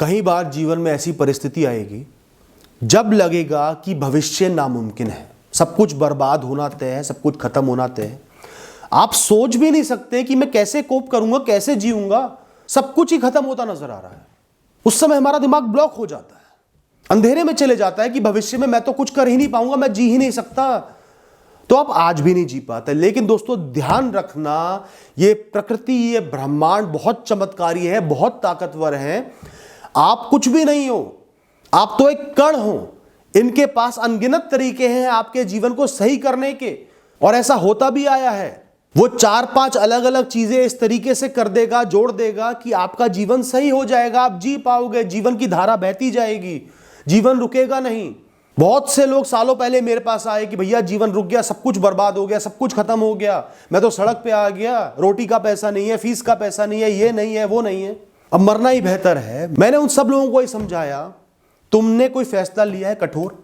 कई बार जीवन में ऐसी परिस्थिति आएगी जब लगेगा कि भविष्य नामुमकिन है, सब कुछ बर्बाद होना तय है, सब कुछ खत्म होना तय है। आप सोच भी नहीं सकते कि मैं कैसे कोप करूंगा, कैसे जीऊंगा, सब कुछ ही खत्म होता नजर आ रहा है। उस समय हमारा दिमाग ब्लॉक हो जाता है, अंधेरे में चले जाता है कि भविष्य में मैं तो कुछ कर ही नहीं पाऊंगा, मैं जी ही नहीं सकता। तो आप आज भी नहीं जी पाते। लेकिन दोस्तों ध्यान रखना, ये प्रकृति, ये ब्रह्मांड बहुत चमत्कारी है, बहुत ताकतवर है। आप कुछ भी नहीं हो, आप तो एक कण हो। इनके पास अनगिनत तरीके हैं आपके जीवन को सही करने के, और ऐसा होता भी आया है। वो 4-5 अलग अलग चीजें इस तरीके से कर देगा, जोड़ देगा कि आपका जीवन सही हो जाएगा, आप जी पाओगे, जीवन की धारा बहती जाएगी, जीवन रुकेगा नहीं। बहुत से लोग सालों पहले मेरे पास आए कि भैया जीवन रुक गया, सब कुछ बर्बाद हो गया, सब कुछ खत्म हो गया, मैं तो सड़क पे आ गया, रोटी का पैसा नहीं है, फीस का पैसा नहीं है, ये नहीं है, वो नहीं है, अब मरना ही बेहतर है। मैंने उन सब लोगों को ही समझाया, तुमने कोई फैसला लिया है, कठोर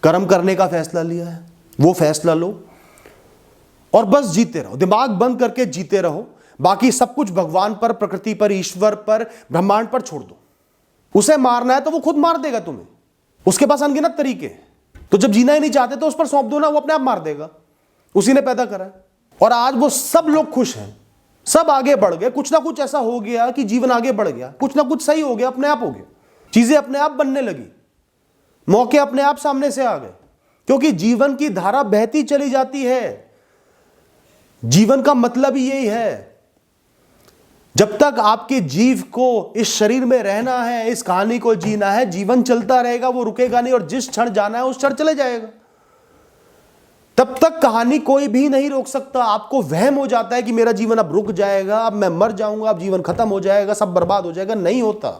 कर्म करने का फैसला लिया है, वो फैसला लो और बस जीते रहो, दिमाग बंद करके जीते रहो। बाकी सब कुछ भगवान पर, प्रकृति पर, ईश्वर पर, ब्रह्मांड पर छोड़ दो। उसे मारना है तो वो खुद मार देगा तुम्हें, उसके पास अनगिनत तरीके हैं। तो जब जीना ही नहीं चाहते तो उस पर सौंप दो ना, वो अपने आप मार देगा, उसी ने पैदा करा है। और आज वो सब लोग खुश हैं, सब आगे बढ़ गए। कुछ ना कुछ ऐसा हो गया कि जीवन आगे बढ़ गया, कुछ ना कुछ सही हो गया, अपने आप हो गया, चीजें अपने आप बनने लगी, मौके अपने आप सामने से आ गए, क्योंकि जीवन की धारा बहती चली जाती है। जीवन का मतलब ही यही है, जब तक आपके जीव को इस शरीर में रहना है, इस कहानी को जीना है, जीवन चलता रहेगा, वो रुकेगा नहीं। और जिस क्षण जाना है उस क्षण चले जाएगा, तब तक कहानी कोई भी नहीं रोक सकता। आपको वहम हो जाता है कि मेरा जीवन अब रुक जाएगा, अब मैं मर जाऊंगा, अब जीवन खत्म हो जाएगा, सब बर्बाद हो जाएगा। नहीं होता।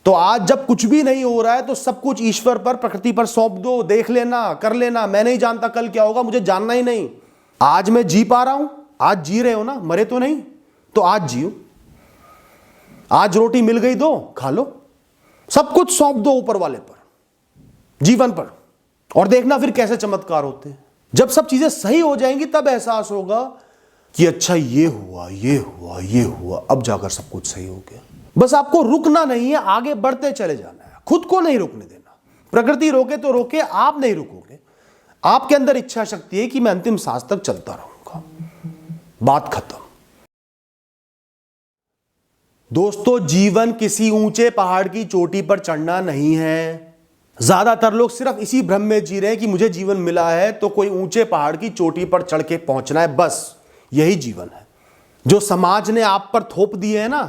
तो आज जब कुछ भी नहीं हो रहा है तो सब कुछ ईश्वर पर, प्रकृति पर सौंप दो, देख लेना, कर लेना। मैं नहीं जानता कल क्या होगा, मुझे जानना ही नहीं। आज मैं जी पा रहा हूं, आज जी रहे हो ना, मरे तो नहीं, तो आज जियो। आज रोटी मिल गई, दो खा लो, सब कुछ सौंप दो ऊपर वाले पर, जीवन पर, और देखना फिर कैसे चमत्कार होते हैं। जब सब चीजें सही हो जाएंगी तब एहसास होगा कि अच्छा ये हुआ, ये हुआ, ये हुआ, अब जाकर सब कुछ सही हो गया। बस आपको रुकना नहीं है, आगे बढ़ते चले जाना है, खुद को नहीं रुकने देना। प्रकृति रोके तो रोके, आप नहीं रुकोगे। आपके अंदर इच्छा शक्ति है कि मैं अंतिम सांस तक चलता रहूंगा, बात खत्म। दोस्तों जीवन किसी ऊंचे पहाड़ की चोटी पर चढ़ना नहीं है। ज्यादातर लोग सिर्फ इसी भ्रम में जी रहे हैं कि मुझे जीवन मिला है तो कोई ऊंचे पहाड़ की चोटी पर चढ़ के पहुंचना है, बस यही जीवन है। जो समाज ने आप पर थोप दिए है ना,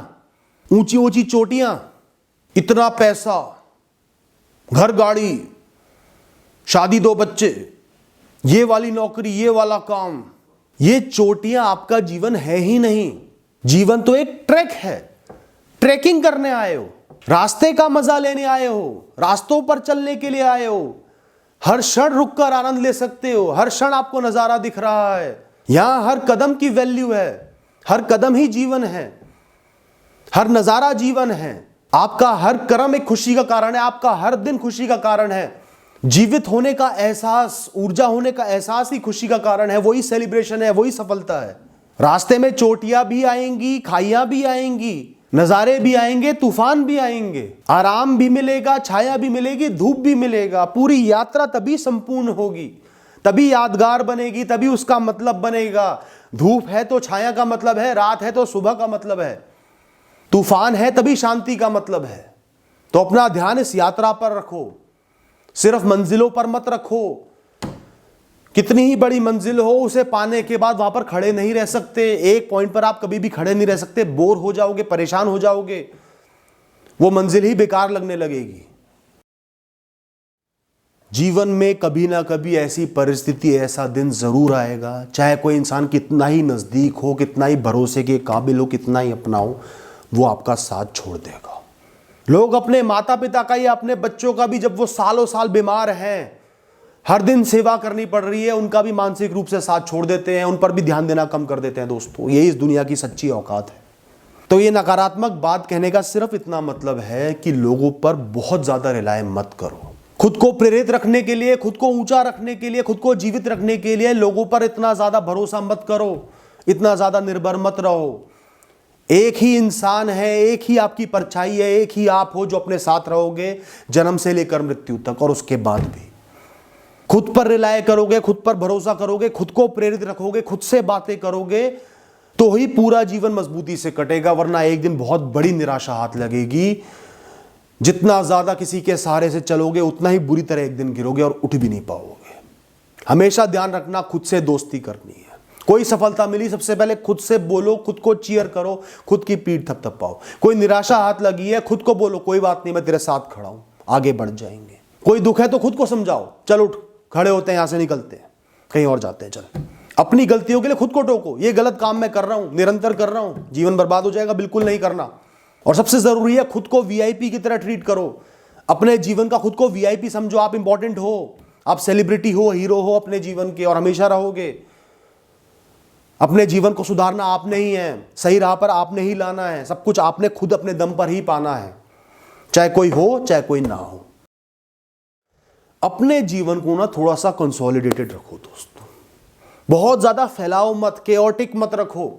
ऊंची ऊंची चोटियां, इतना पैसा, घर गाड़ी, शादी, 2 बच्चे, ये वाली नौकरी, ये वाला काम, ये चोटियां आपका जीवन है ही नहीं। जीवन तो एक ट्रैक है, ट्रैकिंग करने आए हो, रास्ते का मजा लेने आए हो, रास्तों पर चलने के लिए आए हो। हर क्षण रुककर आनंद ले सकते हो, हर क्षण आपको नजारा दिख रहा है। यहां हर कदम की वैल्यू है, हर कदम ही जीवन है, हर नजारा जीवन है। आपका हर कर्म एक खुशी का कारण है, आपका हर दिन खुशी का कारण है। जीवित होने का एहसास, ऊर्जा होने का एहसास ही खुशी का कारण है, वही सेलिब्रेशन है, वही सफलता है। रास्ते में चोटियां भी आएंगी, खाइयां भी आएंगी, नजारे भी आएंगे, तूफान भी आएंगे, आराम भी मिलेगा, छाया भी मिलेगी, धूप भी मिलेगा। पूरी यात्रा तभी संपूर्ण होगी, तभी यादगार बनेगी, तभी उसका मतलब बनेगा। धूप है तो छाया का मतलब है, रात है तो सुबह का मतलब है, तूफान है तभी शांति का मतलब है। तो अपना ध्यान इस यात्रा पर रखो, सिर्फ मंजिलों पर मत रखो। कितनी ही बड़ी मंजिल हो, उसे पाने के बाद वहां पर खड़े नहीं रह सकते। एक पॉइंट पर आप कभी भी खड़े नहीं रह सकते, बोर हो जाओगे, परेशान हो जाओगे, वो मंजिल ही बेकार लगने लगेगी। जीवन में कभी ना कभी ऐसी परिस्थिति, ऐसा दिन जरूर आएगा, चाहे कोई इंसान कितना ही नजदीक हो, कितना ही भरोसे के काबिल हो, कितना ही अपना हो, वो आपका साथ छोड़ देगा। लोग अपने माता पिता का या अपने बच्चों का भी, जब वो सालों साल बीमार हैं, हर दिन सेवा करनी पड़ रही है, उनका भी मानसिक रूप से साथ छोड़ देते हैं, उन पर भी ध्यान देना कम कर देते हैं। दोस्तों यही इस दुनिया की सच्ची औकात है। तो ये नकारात्मक बात कहने का सिर्फ इतना मतलब है कि लोगों पर बहुत ज्यादा रिलाय मत करो। खुद को प्रेरित रखने के लिए, खुद को ऊंचा रखने के लिए, खुद को जीवित रखने के लिए लोगों पर इतना ज्यादा भरोसा मत करो, इतना ज्यादा निर्भर मत रहो। एक ही इंसान है, एक ही आपकी परछाई है, एक ही आप हो जो अपने साथ रहोगे जन्म से लेकर मृत्यु तक, और उसके बाद भी खुद पर रिलाय करोगे, खुद पर भरोसा करोगे, खुद को प्रेरित रखोगे, खुद से बातें करोगे, तो ही पूरा जीवन मजबूती से कटेगा, वरना एक दिन बहुत बड़ी निराशा हाथ लगेगी। जितना ज्यादा किसी के सहारे से चलोगे उतना ही बुरी तरह एक दिन गिरोगे और उठ भी नहीं पाओगे। हमेशा ध्यान रखना, खुद से दोस्ती करनी है। कोई सफलता मिली, सबसे पहले खुद से बोलो, खुद को चीयर करो, खुद की पीठ थपथपाओ। कोई निराशा हाथ लगी है, खुद को बोलो कोई बात नहीं, मैं तेरे साथ खड़ा हूं, आगे बढ़ जाएंगे। कोई दुख है तो खुद को समझाओ, चल उठ, खड़े होते हैं, यहां से निकलते हैं, कहीं और जाते हैं, चल। अपनी गलतियों के लिए खुद को टोको, ये गलत काम मैं कर रहा हूं, निरंतर कर रहा हूं, जीवन बर्बाद हो जाएगा, बिल्कुल नहीं करना। और सबसे जरूरी है, खुद को वीआईपी की तरह ट्रीट करो। अपने जीवन का खुद को वीआईपी समझो। आप इंपॉर्टेंट हो, आप सेलिब्रिटी हो, हीरो हो अपने जीवन के, और हमेशा रहोगे। अपने जीवन को सुधारना आपने ही है, सही राह पर आपने ही लाना है, सब कुछ आपने खुद अपने दम पर ही पाना है, चाहे कोई हो चाहे कोई ना हो। अपने जीवन को ना थोड़ा सा कंसोलिडेटेड रखो दोस्तों, बहुत ज्यादा फैलाओ मत, केओटिक मत रखो।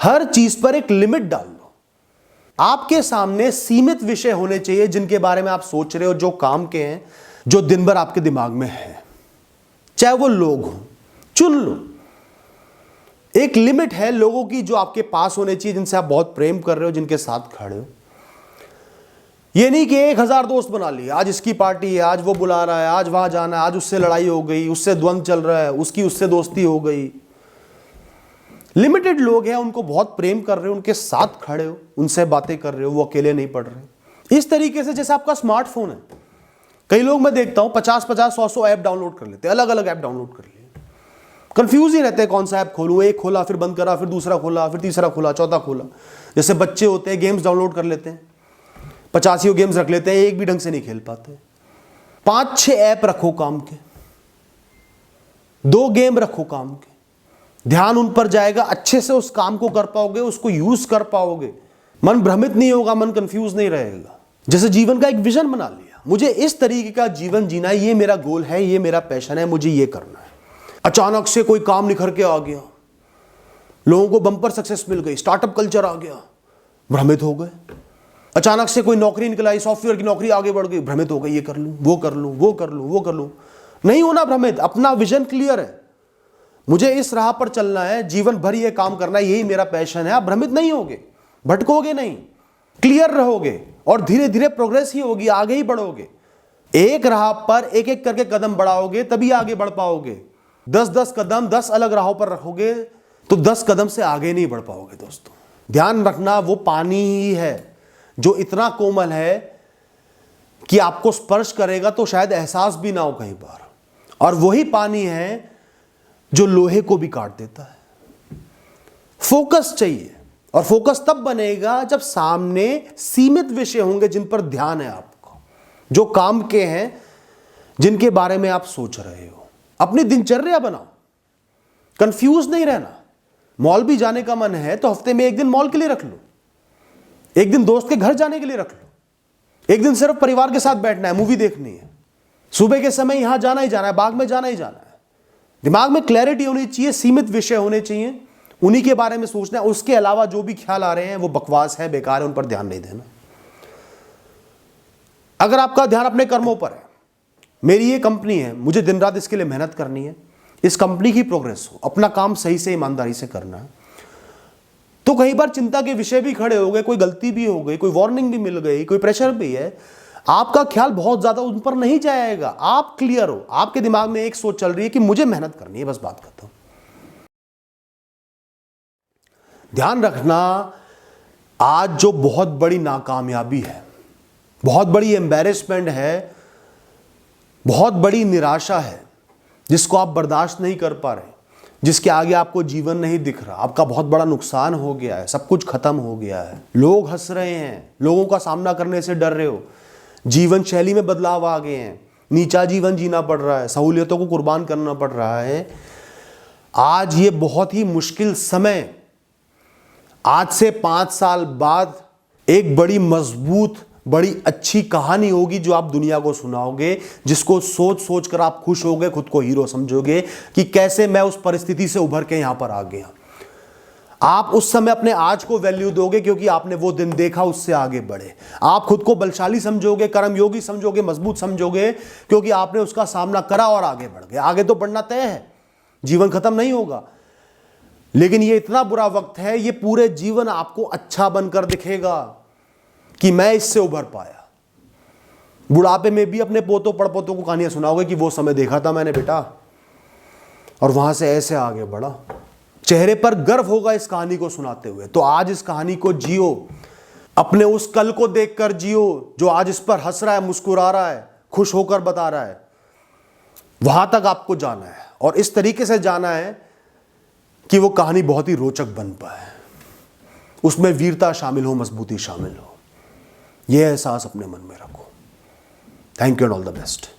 हर चीज पर एक लिमिट डाल लो। आपके सामने सीमित विषय होने चाहिए जिनके बारे में आप सोच रहे हो, जो काम के हैं, जो दिन भर आपके दिमाग में है, चाहे वो लोग हो, चुन लो। एक लिमिट है लोगों की जो आपके पास होने चाहिए, जिनसे आप बहुत प्रेम कर रहे हो, जिनके साथ खड़े हो। ये नहीं कि 1000 दोस्त बना लिए, आज इसकी पार्टी है, आज वो बुला रहा है, आज वहां जाना है, आज उससे लड़ाई हो गई, उससे द्वंद्व चल रहा है, उसकी उससे दोस्ती हो गई। लिमिटेड लोग हैं, उनको बहुत प्रेम कर रहे हो, उनके साथ खड़े हो, उनसे बातें कर रहे हो, वो अकेले नहीं पड़ रहे। इस तरीके से जैसे आपका स्मार्टफोन है, कई लोग मैं देखता हूं 50-50, 100-100 ऐप डाउनलोड कर लेते हैं, अलग अलग ऐप डाउनलोड कर लिए, कंफ्यूज ही रहते हैं कौन सा ऐप खोलूं। एक खोला फिर बंद करा, फिर दूसरा खोला, फिर तीसरा खोला, चौथा खोला। जैसे बच्चे होते हैं, गेम्स डाउनलोड कर लेते हैं, 85 गेम्स रख लेते हैं, एक भी ढंग से नहीं खेल पाते। 5-6 ऐप रखो काम के, 2 गेम रखो काम के, ध्यान उन पर जाएगा, अच्छे से उस काम को कर पाओगे, उसको यूज कर पाओगे, मन भ्रमित नहीं होगा, मन कंफ्यूज नहीं रहेगा। जैसे जीवन का एक विजन बना लिया, मुझे इस तरीके का जीवन जीना है, ये मेरा गोल है, ये मेरा पैशन है, मुझे ये करना है। अचानक से कोई काम निखर के आ गया, लोगों को बम्पर सक्सेस मिल गई, स्टार्टअप कल्चर आ गया, भ्रमित हो गए। अचानक से कोई नौकरी निकल आई, सॉफ्टवेयर की नौकरी आगे बढ़ गई, भ्रमित हो गई, ये कर लूं, वो कर लूं, वो कर लूं, वो कर लूं। नहीं होना भ्रमित, अपना विजन क्लियर है, मुझे इस राह पर चलना है, जीवन भर ये काम करना है, यही मेरा पैशन है। आप भ्रमित नहीं होगे, भटकोगे नहीं, क्लियर रहोगे, और धीरे धीरे प्रोग्रेस ही होगी, आगे ही बढ़ोगे। एक राह पर एक एक करके कदम बढ़ाओगे, तभी आगे बढ़ पाओगे। 10-10 कदम 10 अलग राहों पर रखोगे तो 10 कदम से आगे नहीं बढ़ पाओगे दोस्तों। ध्यान रखना, वो पानी ही है जो इतना कोमल है कि आपको स्पर्श करेगा तो शायद एहसास भी ना हो कई बार, और वही पानी है जो लोहे को भी काट देता है। फोकस चाहिए, और फोकस तब बनेगा जब सामने सीमित विषय होंगे जिन पर ध्यान है आपको, जो काम के हैं, जिनके बारे में आप सोच रहे हो। अपनी दिनचर्या बनाओ, कंफ्यूज नहीं रहना। मॉल भी जाने का मन है तो हफ्ते में एक दिन मॉल के लिए रख लो, एक दिन दोस्त के घर जाने के लिए रख लो, एक दिन सिर्फ परिवार के साथ बैठना है, मूवी देखनी है, सुबह के समय यहां जाना ही जाना है, बाग में जाना ही जाना है। दिमाग में क्लैरिटी होनी चाहिए, सीमित विषय होने चाहिए, उन्हीं के बारे में सोचना है। उसके अलावा जो भी ख्याल आ रहे हैं वो बकवास है, बेकार है, उन पर ध्यान नहीं देना। अगर आपका ध्यान अपने कर्मों पर है, मेरी ये कंपनी है, मुझे दिन रात इसके लिए मेहनत करनी है, इस कंपनी की प्रोग्रेस हो, अपना काम सही से ईमानदारी से करना है, तो कई बार चिंता के विषय भी खड़े हो गए, कोई गलती भी हो गई, कोई वार्निंग भी मिल गई, कोई प्रेशर भी है, आपका ख्याल बहुत ज्यादा उन पर नहीं जाएगा। आप क्लियर हो, आपके दिमाग में एक सोच चल रही है कि मुझे मेहनत करनी है, बस बात करता हूं। ध्यान रखना, आज जो बहुत बड़ी नाकामयाबी है, बहुत बड़ी एम्बैरेसमेंट है, बहुत बड़ी निराशा है, जिसको आप बर्दाश्त नहीं कर पा रहे, जिसके आगे आपको जीवन नहीं दिख रहा, आपका बहुत बड़ा नुकसान हो गया है, सब कुछ खत्म हो गया है, लोग हंस रहे हैं, लोगों का सामना करने से डर रहे हो, जीवन शैली में बदलाव आ गए हैं, नीचा जीवन जीना पड़ रहा है, सहूलियतों को कुर्बान करना पड़ रहा है। आज ये बहुत ही मुश्किल समय, आज से 5 साल बाद एक बड़ी मजबूत, बड़ी अच्छी कहानी होगी जो आप दुनिया को सुनाओगे, जिसको सोच सोच कर आप खुश होगे, खुद को हीरो समझोगे कि कैसे मैं उस परिस्थिति से उभर के यहां पर आ गया। आप उस समय अपने आज को वैल्यू दोगे क्योंकि आपने वो दिन देखा, उससे आगे बढ़े। आप खुद को बलशाली समझोगे, कर्मयोगी समझोगे, मजबूत समझोगे क्योंकि आपने उसका सामना करा और आगे बढ़ गए। आगे तो बढ़ना तय है, जीवन खत्म नहीं होगा, लेकिन ये इतना बुरा वक्त है, ये पूरे जीवन आपको अच्छा बनकर दिखेगा कि मैं इससे उभर पाया। बुढ़ापे में भी अपने पोतों पड़पोतों को कहानियां सुनाओगे कि वो समय देखा था मैंने बेटा, और वहां से ऐसे आगे बढ़ा। चेहरे पर गर्व होगा इस कहानी को सुनाते हुए। तो आज इस कहानी को जियो, अपने उस कल को देखकर जियो जो आज इस पर हंस रहा है, मुस्कुरा रहा है, खुश होकर बता रहा है। वहां तक आपको जाना है और इस तरीके से जाना है कि वो कहानी बहुत ही रोचक बन पाए, उसमें वीरता शामिल हो, मजबूती शामिल हो। यह एहसास अपने मन में रखो। Thank you and all the best.